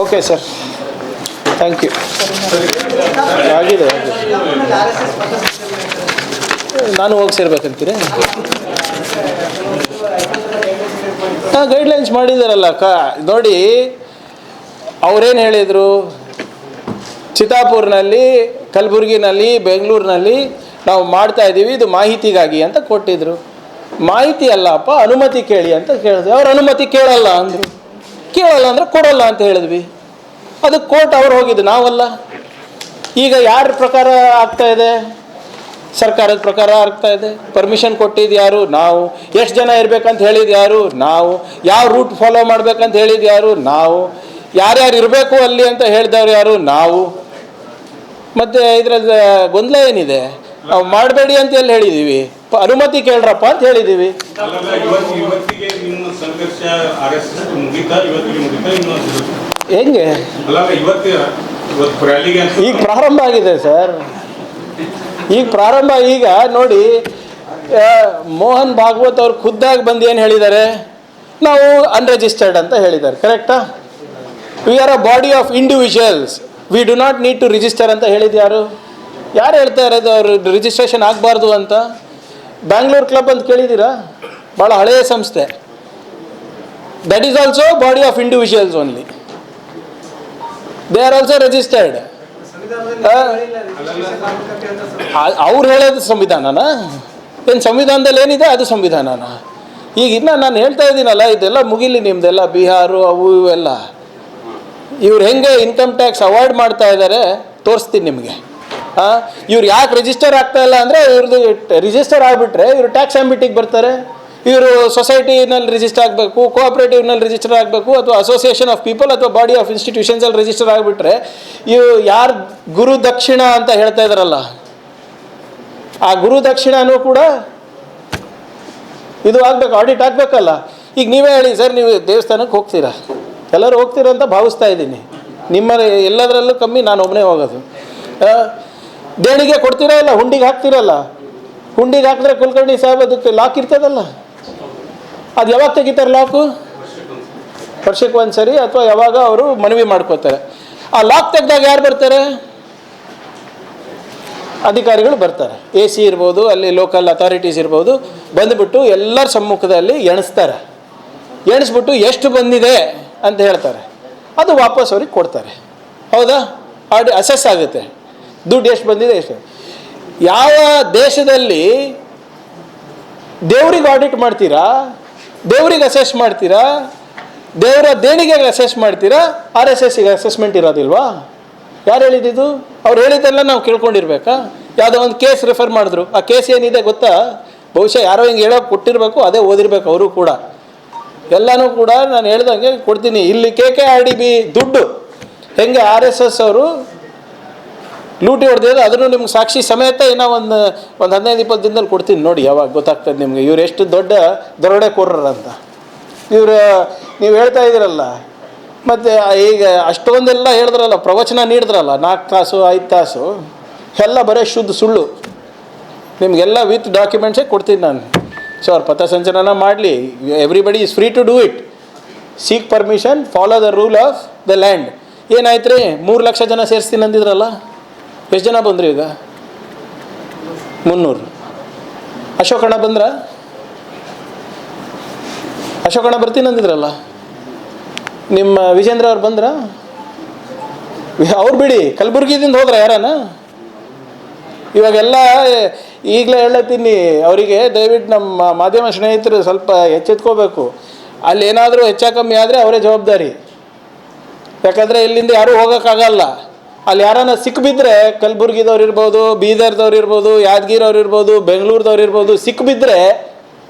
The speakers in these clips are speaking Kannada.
Okay sir, thank you. ಆಗಿದೆ, ನಾನು ಹೋಗಿ ಸೇರ್ಬೇಕಂತೀರಿ? ಹಾಂ, ಗೈಡ್ಲೈನ್ಸ್ ಮಾಡಿದಾರಲ್ಲ ನೋಡಿ. ಅವರೇನು ಹೇಳಿದರು, ಚಿತ್ತಾಪುರ್ನಲ್ಲಿ, ಕಲಬುರಗಿನಲ್ಲಿ, ಬೆಂಗಳೂರಿನಲ್ಲಿ ನಾವು ಮಾಡ್ತಾ ಇದ್ದೀವಿ, ಇದು ಮಾಹಿತಿಗಾಗಿ ಅಂತ ಕೊಟ್ಟಿದ್ರು. ಮಾಹಿತಿ ಅಲ್ಲಪ್ಪ, ಅನುಮತಿ ಕೇಳಿ ಅಂತ ಕೇಳಿದ್ವಿ. ಅವ್ರು ಅನುಮತಿ ಕೇಳಲ್ಲ ಅಂದರು. ಕೇಳಲ್ಲ ಅಂದರೆ ಕೊಡಲ್ಲ ಅಂತ ಹೇಳಿದ್ವಿ. ಅದಕ್ಕೆ ಕೋರ್ಟ್ ಅವ್ರು ಹೋಗಿದ್ದು, ನಾವಲ್ಲ. ಈಗ ಯಾರ ಪ್ರಕಾರ ಆಗ್ತಾ ಇದೆ? ಸರ್ಕಾರದ ಪ್ರಕಾರ ಆಗ್ತಾ ಇದೆ. ಪರ್ಮಿಷನ್ ಕೊಟ್ಟಿದ್ದು ಯಾರು? ನಾವು. ಎಷ್ಟು ಜನ ಇರಬೇಕಂತ ಹೇಳಿದ್ದು ಯಾರು? ನಾವು. ಯಾವ ರೂಟ್ ಫಾಲೋ ಮಾಡ್ಬೇಕಂತ ಹೇಳಿದ್ದು ಯಾರು? ನಾವು. ಯಾರ್ಯಾರು ಇರಬೇಕು ಅಲ್ಲಿ ಅಂತ ಹೇಳಿದವ್ರು ಯಾರು? ನಾವು. ಮತ್ತು ಇದರಲ್ಲಿ ಗೊಂದಲ ಏನಿದೆ? ನಾವು ಮಾಡಬೇಡಿ ಅಂತ ಎಲ್ಲಿ ಹೇಳಿದ್ದೀವಿ? ಅನುಮತಿ ಕೇಳ್ರಪ್ಪ ಅಂತ ಹೇಳಿದ್ದೀವಿ. ಹೆಂಗೆ ಈಗ ಪ್ರಾರಂಭ ಆಗಿದೆ ಸರ್, ಈಗ ಪ್ರಾರಂಭ. ಈಗ ನೋಡಿ, ಮೋಹನ್ ಭಾಗವತ್ ಅವ್ರು ಖುದ್ದಾಗಿ ಬಂದು ಏನು ಹೇಳಿದ್ದಾರೆ? ನಾವು ಅನ್ರಿಜಿಸ್ಟರ್ಡ್ ಅಂತ ಹೇಳಿದ್ದಾರೆ. ಕರೆಕ್ಟಾ? We are a body of individuals, we do not need to register ಅಂತ ಹೇಳಿದ್ದು ಯಾರು? ಯಾರು ಹೇಳ್ತಾ ಇರೋದು ಅವರು ರಿಜಿಸ್ಟ್ರೇಷನ್ ಆಗಬಾರ್ದು ಅಂತ? ಬ್ಯಾಂಗ್ಳೂರ್ ಕ್ಲಬ್ ಅಂತ ಕೇಳಿದ್ದೀರಾ? ಭಾಳ ಹಳೆಯ ಸಂಸ್ಥೆ. That is also body of individuals only. They are also registered. ಅವ್ರು ಹೇಳೋದು ಸಂವಿಧಾನನ? ಏನು ಸಂವಿಧಾನದಲ್ಲಿ ಏನಿದೆ ಅದು ಸಂವಿಧಾನನ? ಈಗ ಇನ್ನು ನಾನು ಹೇಳ್ತಾ ಇದ್ದೀನಲ್ಲ, ಇದೆಲ್ಲ ಮುಗಿಲಿ ನಿಮ್ಮದೆಲ್ಲ, ಬಿಹಾರು ಅವು ಇವೆಲ್ಲ. ಇವ್ರು ಹೆಂಗೆ ಇನ್ಕಮ್ ಟ್ಯಾಕ್ಸ್ ಅವಾಯ್ಡ್ ಮಾಡ್ತಾ ಇದ್ದಾರೆ ತೋರಿಸ್ತೀನಿ ನಿಮಗೆ. ಇವ್ರು ಯಾಕೆ ರಿಜಿಸ್ಟರ್ ಆಗ್ತಾ ಇಲ್ಲ ಅಂದರೆ, ಇವ್ರದ್ದು ರಿಜಿಸ್ಟರ್ ಆಗಿಬಿಟ್ರೆ ಇವರು ಟ್ಯಾಕ್ಸ್ ಆಂಬಿಟಿಗೆ ಬರ್ತಾರೆ. ಇವರು ಸೊಸೈಟಿನಲ್ಲಿ ರಿಜಿಸ್ಟರ್ ಆಗಬೇಕು, ಕೋಆಪ್ರೇಟಿವ್ನಲ್ಲಿ ರಿಜಿಸ್ಟರ್ ಆಗಬೇಕು, ಅಥವಾ ಅಸೋಸಿಯೇಷನ್ ಆಫ್ ಪೀಪಲ್ ಅಥವಾ ಬಾಡಿ ಆಫ್ ಇನ್ಸ್ಟಿಟ್ಯೂಷನ್ಸಲ್ಲಿ ರಿಜಿಸ್ಟರ್ ಆಗಿಬಿಟ್ರೆ, ಇವು ಯಾರು ಗುರು ದಕ್ಷಿಣ ಅಂತ ಹೇಳ್ತಾ ಇದ್ದಾರಲ್ಲ, ಆ ಗುರು ದಕ್ಷಿಣನೂ ಕೂಡ ಇದು ಆಗಬೇಕು, ಆಡಿಟ್ ಆಗಬೇಕಲ್ಲ. ಈಗ ನೀವೇ ಹೇಳಿ ಸರ್, ನೀವು ದೇವಸ್ಥಾನಕ್ಕೆ ಹೋಗ್ತೀರಾ, ಎಲ್ಲರೂ ಹೋಗ್ತೀರ ಅಂತ ಭಾವಿಸ್ತಾ ಇದ್ದೀನಿ. ನಿಮ್ಮ ಎಲ್ಲದರಲ್ಲೂ ಕಮ್ಮಿ ನಾನು ಒಬ್ಬನೇ ಹೋಗೋದು. ದೇಣಿಗೆ ಕೊಡ್ತೀರಾ ಇಲ್ಲ, ಹುಂಡಿಗೆ ಹಾಕ್ತಿರಲ್ಲ. ಹುಂಡಿಗೆ ಹಾಕಿದ್ರೆ ಕುಲಕರ್ಣಿ ಸಾಹೇಬ್ ಅದಕ್ಕೆ ಲಾಕ್ ಇರ್ತದಲ್ಲ, ಅದು ಯಾವಾಗ ತೆಗಿತಾರೆ ಲಾಕು? ವರ್ಷಕ್ಕೆ ಒಂದು ಸರಿ ಅಥವಾ ಯಾವಾಗ ಅವರು ಮನವಿ ಮಾಡ್ಕೋತಾರೆ. ಆ ಲಾಕ್ ತೆಗೆದಾಗ ಯಾರು ಬರ್ತಾರೆ? ಅಧಿಕಾರಿಗಳು ಬರ್ತಾರೆ. AC ಇರ್ಬೋದು, ಅಲ್ಲಿ ಲೋಕಲ್ ಅಥಾರಿಟೀಸ್ ಇರ್ಬೋದು, ಬಂದುಬಿಟ್ಟು ಎಲ್ಲರ ಸಮ್ಮುಖದಲ್ಲಿ ಎಣಿಸ್ತಾರೆ. ಎಣಿಸ್ಬಿಟ್ಟು ಎಷ್ಟು ಬಂದಿದೆ ಅಂತ ಹೇಳ್ತಾರೆ. ಅದು ವಾಪಸ್ ಅವ್ರಿಗೆ ಕೊಡ್ತಾರೆ. ಹೌದಾ? ಅಸೆಸ್ ಆಗುತ್ತೆ ದುಡ್ಡು ಎಷ್ಟು ಬಂದಿದೆ, ಎಷ್ಟು. ಯಾವ ದೇಶದಲ್ಲಿ ದೇವ್ರಿಗೆ ಆಡಿಟ್ ಮಾಡ್ತೀರಾ, ದೇವ್ರಿಗೆ ಅಸೆಸ್ ಮಾಡ್ತೀರಾ, ದೇವರ ದೇಣಿಗೆಗೆ ಅಸೆಸ್ ಮಾಡ್ತೀರಾ, RSSಗೆ ಅಸೆಸ್ಮೆಂಟ್ ಇರೋದಿಲ್ವಾ? ಯಾರು ಹೇಳಿದ್ದು? ಅವ್ರು ಹೇಳಿದ್ದೆಲ್ಲ ನಾವು ಕೇಳ್ಕೊಂಡಿರ್ಬೇಕಾ? ಯಾವುದೋ ಒಂದು ಕೇಸ್ ರೆಫರ್ ಮಾಡಿದ್ರು. ಆ ಕೇಸ್ ಏನಿದೆ ಗೊತ್ತಾ? ಬಹುಶಃ ಯಾರೋ ಹಿಂಗೆ ಹೇಳೋಕೆ ಕೊಟ್ಟಿರಬೇಕು, ಅದೇ ಓದಿರ್ಬೇಕು ಅವರು ಕೂಡ. ಎಲ್ಲನೂ ಕೂಡ ನಾನು ಹೇಳ್ದಂಗೆ ಕೊಡ್ತೀನಿ. ಇಲ್ಲಿ KKRDB ದುಡ್ಡು ಹೆಂಗೆ RSS ಅವರು ಲೂಟಿ ಹೊಡೆದಿದ್ರು, ಅದನ್ನು ನಿಮ್ಗೆ ಸಾಕ್ಷಿ ಸಮೇತ ಇನ್ನೂ ಒಂದು 15-20 ದಿನದಲ್ಲಿ ಕೊಡ್ತೀನಿ ನೋಡಿ. ಯಾವಾಗ ಗೊತ್ತಾಗ್ತದೆ ನಿಮಗೆ ಇವ್ರು ಎಷ್ಟು ದೊಡ್ಡ ದರೋಡೆಕೋರರು ಅಂತ. ಇವರು ನೀವು ಹೇಳ್ತಾ ಇದ್ದೀರಲ್ಲ, ಮತ್ತು ಈಗ ಅಷ್ಟೊಂದೆಲ್ಲ ಹೇಳಿದ್ರಲ್ಲ, ಪ್ರವಚನ ನೀಡಿದ್ರಲ್ಲ 4 ತಾಸು 5 ತಾಸು, ಎಲ್ಲ ಬರೀ ಶುದ್ಧ ಸುಳ್ಳು. ನಿಮಗೆಲ್ಲ ವಿತ್ ಡಾಕ್ಯುಮೆಂಟ್ಸೇ ಕೊಡ್ತೀನಿ ನಾನು. ಸೊ ಅವ್ರು ಪಥಸಂಚಲನ ಮಾಡಲಿ, everybody is free to do it. Seek permission, follow the rule of the land. ಏನಾಯ್ತು ರೀ? 3 ಲಕ್ಷ ಜನ ಸೇರಿಸ್ತೀನಿ ಅಂದಿದ್ರಲ್ಲ, ಎಷ್ಟು ಜನ ಬಂದ್ರಿ ಈಗ? 300. ಅಶೋಕಣ್ಣ ಬಂದ್ರ? ಅಶೋಕಣ್ಣ ಬರ್ತೀನಿ ಅಂದಿದ್ರಲ್ಲ, ನಿಮ್ಮ ವಿಜೇಂದ್ರ ಅವ್ರು ಬಂದ್ರ? ಅವ್ರು ಬಿಡಿ, ಕಲಬುರ್ಗಿದಿಂದ ಹೋದ್ರ ಯಾರನ? ಇವಾಗೆಲ್ಲ ಈಗಲೇ ಹೇಳತ್ತೀನಿ ಅವರಿಗೆ, ದಯವಿಟ್ಟು ನಮ್ಮ ಮಾಧ್ಯಮ ಸ್ನೇಹಿತರು ಸ್ವಲ್ಪ ಎಚ್ಚೆತ್ಕೋಬೇಕು. ಅಲ್ಲಿ ಏನಾದರೂ ಹೆಚ್ಚು ಕಮ್ಮಿ ಆದರೆ ಅವರೇ ಜವಾಬ್ದಾರಿ. ಯಾಕಂದರೆ ಇಲ್ಲಿಂದ ಯಾರೂ ಹೋಗೋಕ್ಕಾಗಲ್ಲ. ಅಲ್ಲಿ ಯಾರನ್ನ ಸಿಕ್ಬಿದ್ರೆ, ಕಲಬುರ್ಗಿದವ್ರು ಇರ್ಬೋದು, ಬೀದರ್ದವ್ರು ಇರ್ಬೋದು, ಯಾದಗಿರವ್ರು ಇರ್ಬೋದು, ಬೆಂಗಳೂರದವ್ರು ಇರ್ಬೋದು, ಸಿಕ್ಬಿದ್ರೆ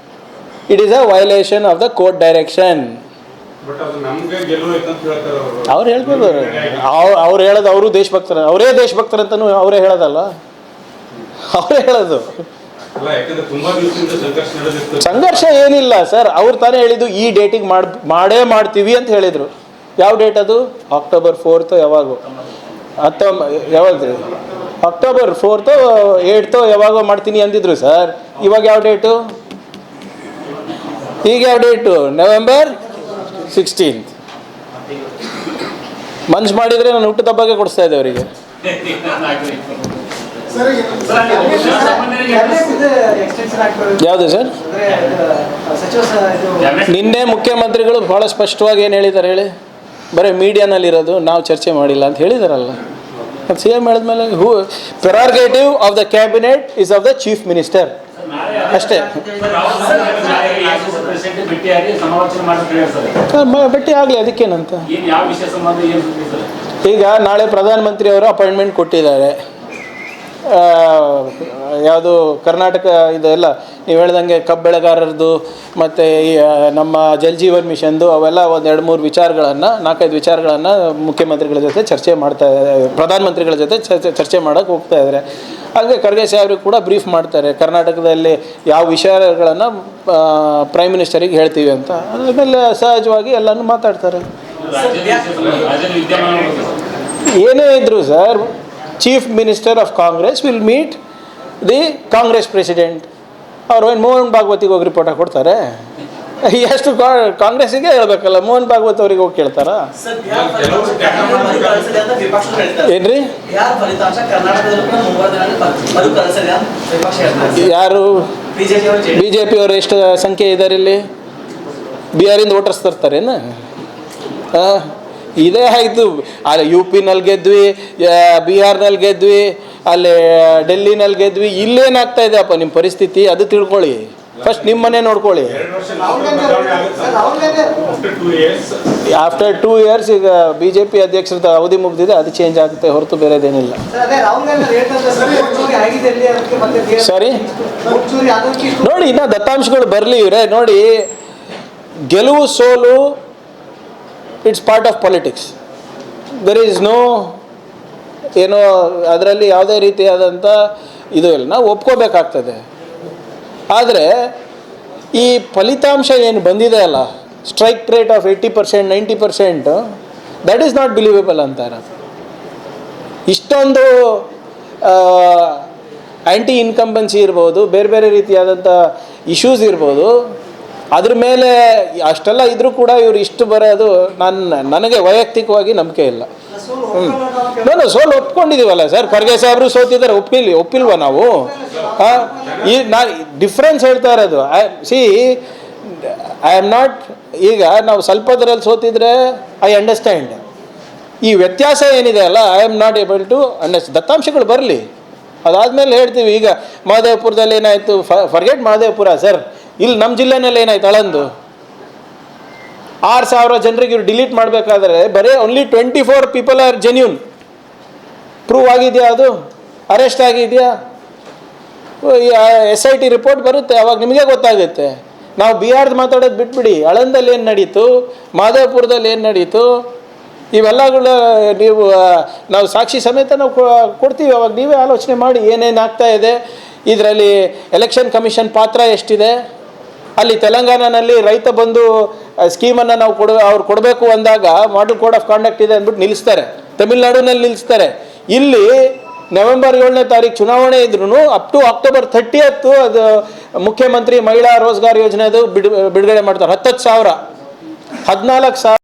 it is a violation of the court direction. ಅವ್ರು ಹೇಳ್ಬೋದು, ಅವ್ರು ಹೇಳೋದು ಅವರು ದೇಶಭಕ್ತರ, ಅವರೇ ದೇಶಭಕ್ತರಂತನೂ ಅವರೇ ಹೇಳೋದಲ್ಲ, ಅವರೇ ಹೇಳೋದು. ಸಂಘರ್ಷ ಏನಿಲ್ಲ ಸರ್, ಅವ್ರು ತಾನೇ ಹೇಳಿದ್ದು ಈ ಡೇಟಿಗೆ ಮಾಡೇ ಮಾಡ್ತೀವಿ ಅಂತ ಹೇಳಿದರು. ಯಾವ ಡೇಟ್ ಅದು? October 4th ಯಾವಾಗೋ, ಯಾವಾಗ October 4th 8th ಯಾವಾಗೋ ಮಾಡ್ತೀನಿ ಅಂದಿದ್ರು ಸರ್. ಇವಾಗ ಯಾವ ಡೇಟು? ಈಗ ಯಾವ ಡೇಟು? November 16th. ಮನ್ಸು ಮಾಡಿದರೆ ನಾನು ಹುಟ್ಟು ಹಬ್ಬಕ್ಕೆ ಕೊಡಿಸ್ತಾ ಇದ್ದೆ ಅವರಿಗೆ. ಯಾವುದು ಸರ್? ನಿನ್ನೆ ಮುಖ್ಯಮಂತ್ರಿಗಳು ಭಾಳ ಸ್ಪಷ್ಟವಾಗಿ ಏನು ಹೇಳಿದ್ದಾರೆ ಹೇಳಿ, ಬರೀ ಮೀಡಿಯಾನಲ್ಲಿರೋದು ನಾವು ಚರ್ಚೆ ಮಾಡಿಲ್ಲ ಅಂತ ಹೇಳಿದಾರಲ್ಲ. ಸಿ ಎಂ ಹೇಳಿದ್ಮೇಲೆ prerogative of the cabinet is of the chief minister ಅಷ್ಟೇ. ಭೇಟಿ ಆಗಲಿ, ಅದಕ್ಕೇನಂತ. ಈಗ ನಾಳೆ ಪ್ರಧಾನಮಂತ್ರಿ ಅವರು ಅಪಾಯಿಂಟ್ಮೆಂಟ್ ಕೊಟ್ಟಿದ್ದಾರೆ. ಯಾವುದು ಕರ್ನಾಟಕ ಇದೆಲ್ಲ ನೀವು ಹೇಳ್ದಂಗೆ ಕಬ್ಬು ಬೆಳೆಗಾರರದು ಮತ್ತು ನಮ್ಮ ಜಲ್ ಜೀವನ್ ಮಿಷನ್ದು ಅವೆಲ್ಲ ಒಂದು 2-3 ವಿಚಾರಗಳನ್ನು 4-5 ವಿಚಾರಗಳನ್ನು ಮುಖ್ಯಮಂತ್ರಿಗಳ ಜೊತೆ ಚರ್ಚೆ ಮಾಡ್ತಾ, ಪ್ರಧಾನಮಂತ್ರಿಗಳ ಜೊತೆ ಚರ್ಚೆ ಮಾಡೋಕ್ಕೆ ಹೋಗ್ತಾ ಇದ್ದಾರೆ. ಹಾಗೆ ಖರ್ಗೆ ಸಾಹೇಬ್ರಿಗೆ ಕೂಡ ಬ್ರೀಫ್ ಮಾಡ್ತಾರೆ, ಕರ್ನಾಟಕದಲ್ಲಿ ಯಾವ ವಿಚಾರಗಳನ್ನು ಪ್ರೈಮ್ ಮಿನಿಸ್ಟರಿಗೆ ಹೇಳ್ತೀವಿ ಅಂತ. ಆಮೇಲೆ ಸಹಜವಾಗಿ ಎಲ್ಲನೂ ಮಾತಾಡ್ತಾರೆ. ಏನೇ ಇದ್ರು sir, chief minister of Congress will meet the Congress president. ಅವ್ರು ಏನು ಮೋಹನ್ ಭಾಗವತಿಗೆ ಹೋಗಿ ರಿಪೋರ್ಟ್ ಕೊಡ್ತಾರೆ? ಎಷ್ಟು ಕಾಂಗ್ರೆಸ್ಸಿಗೆ ಹೇಳ್ಬೇಕಲ್ಲ, ಮೋಹನ್ ಭಾಗವತ್ ಅವ್ರಿಗೆ ಹೋಗಿ ಕೇಳ್ತಾರಾ? ಏನ್ರಿ ಯಾರು? BJP ಅವರು ಎಷ್ಟು ಸಂಖ್ಯೆ ಇದ್ದಾರೆ ಇಲ್ಲಿ? ಬಿಹಾರಿಂದ ವೋಟರ್ಸ್ ತರ್ತಾರೇನು? ಇದೇ ಆಯಿತು. ಅಲ್ಲಿ UP-ನಲ್ಲಿ ಗೆದ್ವಿ, ಬಿಹಾರ್ನಲ್ಲಿ ಗೆದ್ವಿ, ಅಲ್ಲಿ ಡೆಲ್ಲಿನಲ್ಲಿ ಗೆದ್ವಿ. ಇಲ್ಲೇನಾಗ್ತಾ ಇದೆ ಅಪ್ಪ ನಿಮ್ಮ ಪರಿಸ್ಥಿತಿ? ಅದು ತಿಳ್ಕೊಳ್ಳಿ ಫಸ್ಟ್, ನಿಮ್ಮ ಮನೆ ನೋಡ್ಕೊಳ್ಳಿ. ಆಫ್ಟರ್ 2 years ಈಗ BJP ಅಧ್ಯಕ್ಷರದ ಅವಧಿ ಮುಗಿದಿದೆ, ಅದು ಚೇಂಜ್ ಆಗುತ್ತೆ ಹೊರತು ಬೇರೆದೇನಿಲ್ಲ. ಸರಿ ನೋಡಿ, ಇನ್ನು ದತ್ತಾಂಶಗಳು ಬರಲಿ ಇವರೇ. ನೋಡಿ, ಗೆಲುವು ಸೋಲು it's part of politics. There is no ಏನೋ ಅದರಲ್ಲಿ ಯಾವುದೇ ರೀತಿಯಾದಂಥ ಇದು ಇಲ್ಲ, ನಾವು ಒಪ್ಕೋಬೇಕಾಗ್ತದೆ. ಆದರೆ ಈ ಫಲಿತಾಂಶ ಏನು ಬಂದಿದೆ ಅಲ್ಲ, strike rate of 80%, 90%, that is not believable ಅಂತ ಇರೋದು. ಇಷ್ಟೊಂದು ಆ್ಯಂಟಿ ಇನ್ಕಂಬೆನ್ಸಿ ಇರ್ಬೋದು, ಬೇರೆ ಬೇರೆ ರೀತಿಯಾದಂಥ ಇಶ್ಯೂಸ್ ಇರ್ಬೋದು, ಅದ್ರ ಮೇಲೆ ಅಷ್ಟೆಲ್ಲ ಇದ್ರೂ ಕೂಡ ಇವರು ಇಷ್ಟು ಬರೋದು ನನಗೆ ವೈಯಕ್ತಿಕವಾಗಿ ನಂಬಿಕೆ ಇಲ್ಲ. ನಾನು ಸೋಲು ಒಪ್ಕೊಂಡಿದ್ದೀವಲ್ಲ ಸರ್, ಖರ್ಗೆ ಸಾಹೇಬರು ಸೋತಿದ್ದಾರೆ, ಒಪ್ಪಿಲ್ವ ನಾವು? ಈ ಡಿಫ್ರೆನ್ಸ್ ಹೇಳ್ತಾ ಇರೋದು. ಐ ಆಮ್ ನಾಟ್, ಈಗ ನಾವು ಸ್ವಲ್ಪದ್ರಲ್ಲಿ ಸೋತಿದ್ರೆ ಐ ಅಂಡರ್ಸ್ಟ್ಯಾಂಡ್. ಈ ವ್ಯತ್ಯಾಸ ಏನಿದೆ ಅಲ್ಲ, I am not able to understand. ದತ್ತಾಂಶಗಳು ಬರಲಿ, ಅದಾದಮೇಲೆ ಹೇಳ್ತೀವಿ. ಈಗ ಮಹದೇವಪುರದಲ್ಲಿ ಏನಾಯಿತು? ಫರ್ಗೆಟ್ ಮಹದೇವಪುರ ಸರ್, ಇಲ್ಲಿ ನಮ್ಮ ಜಿಲ್ಲೆನಲ್ಲಿ ಏನಾಯ್ತು? ಆಳಂದು 6,000 ಜನರಿಗೆ ಇವ್ರು ಡಿಲೀಟ್ ಮಾಡಬೇಕಾದ್ರೆ ಬರೀ only 24 people are genuine. Prove ಆಗಿದೆಯಾ? ಅದು ಅರೆಸ್ಟ್ ಆಗಿದೆಯಾ? SIT ರಿಪೋರ್ಟ್ ಬರುತ್ತೆ, ಅವಾಗ ನಿಮಗೆ ಗೊತ್ತಾಗುತ್ತೆ. ನಾವು ಬಿಹಾರ್ದು ಮಾತಾಡೋದು ಬಿಟ್ಬಿಡಿ, ಆಳಂದಲ್ಲಿ ಏನು ನಡೀತು, ಮಹದೇವಪುರದಲ್ಲಿ ಏನು ನಡೀತು, ಇವೆಲ್ಲಗಳು ನಾವು ಸಾಕ್ಷಿ ಸಮೇತ ನಾವು ಕೊಡ್ತೀವಿ. ಅವಾಗ ನೀವೇ ಆಲೋಚನೆ ಮಾಡಿ ಏನೇನು ಆಗ್ತಾ ಇದೆ ಇದರಲ್ಲಿ. ಎಲೆಕ್ಷನ್ ಕಮಿಷನ್ ಪಾತ್ರ ಎಷ್ಟಿದೆ? ಅಲ್ಲಿ ತೆಲಂಗಾಣನಲ್ಲಿ ರೈತ ಬಂಧು ಸ್ಕೀಮನ್ನು ನಾವು ಅವ್ರು ಕೊಡಬೇಕು ಅಂದಾಗ ಮಾಡೆಲ್ ಕೋಡ್ ಆಫ್ ಕಾಂಡಕ್ಟ್ ಇದೆ ಅಂದ್ಬಿಟ್ಟು ನಿಲ್ಲಿಸ್ತಾರೆ. ತಮಿಳ್ನಾಡಿನಲ್ಲಿ ನಿಲ್ಲಿಸ್ತಾರೆ. ಇಲ್ಲಿ ನವೆಂಬರ್ 7ನೇ ತಾರೀಕು ಚುನಾವಣೆ ಇದ್ರೂ ಅಪ್ ಟು ಅಕ್ಟೋಬರ್ 30th ಅದು ಮುಖ್ಯಮಂತ್ರಿ ಮಹಿಳಾ ರೋಜ್ಗಾರ್ ಯೋಜನೆದು ಬಿಡುಗಡೆ ಮಾಡ್ತಾರೆ. 10,000 14,000